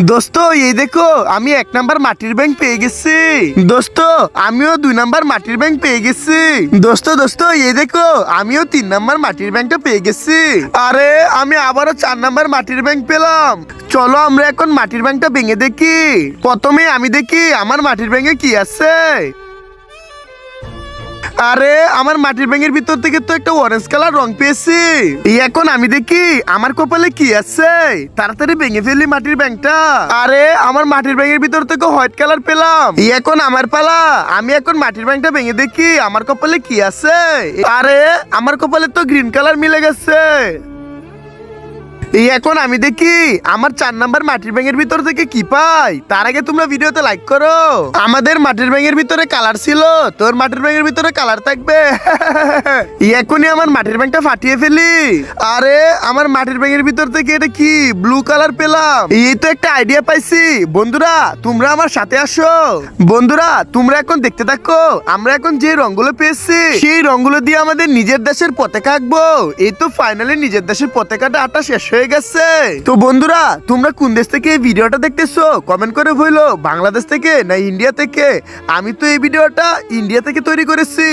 দোস্ত এই দেখো আমি 1 নাম্বার মাটির ব্যাংক পেয়ে গেছি। দোস্ত আমিও 2 নাম্বার মাটির ব্যাংক পেয়ে গেছি। দোস্ত এই দেখো আমিও 3 নাম্বার মাটির ব্যাংকটা পেয়ে গেছি। আরে আমি আবারও 4 নাম্বার মাটির ব্যাংক পেলাম। চলো আমরা এখন মাটির ব্যাংকটা ভেঙে দেখি। প্রথমে আমি দেখি আমার মাটির ব্যাংকে কি আছে। আরে আমার মাটির ব্যাঙের ভিতর থেকে তো একটা অরেঞ্জ কালার রং পেয়েছি। এখন আমি দেখি আমার কপালে কি আছে। তাড়াতাড়ি ভেঙে ফেলি মাটির ব্যাংকটা। আরে আমার মাটির ব্যাঙের ভিতর থেকে হোয়াইট কালার পেলাম। এখন আমার পালা, আমি এখন মাটির ব্যাংকটা ভেঙে দেখি আমার কপালে কি আছে। আরে আমার কপালে তো গ্রিন কালার মিলে গেছে। এখন আমি দেখি আমার 4 নাম্বার মাটির ব্যাঙের ভিতর থেকে কি পাই। তার আগে তোমরা ভিডিওতে লাইক করো। আমাদের মাটির ব্যাঙের ভিতরে কালার ছিল, তোর মাটির ব্যাঙের ভিতরে কালার থাকবে। এখনই আমার মাটির ব্যাংকটা ফাটিয়ে ফেলি। আরে আমার মাটির ব্যাঙের ভিতর থেকে এটা কি ব্লু কালার পেলাম। এই তো একটা আইডিয়া পাইছি। বন্ধুরা তোমরা আমার সাথে আসো। বন্ধুরা তোমরা এখন দেখতে থাকো। আমরা এখন যে রংগুলো পেয়েছি সেই রংগুলো দিয়ে আমাদের নিজের দেশের পতাকা আঁকবো। এই তো ফাইনালি নিজের দেশের পতাকাটা আঁটা শেষ হয়ে গেছে। তো বন্ধুরা তোমরা কোন দেশ থেকে এই ভিডিওটা দেখতেছো কমেন্ট করে বলো, বাংলাদেশ থেকে না ইন্ডিয়া থেকে। আমি তো এই ভিডিওটা ইন্ডিয়া থেকে তৈরি করেছি।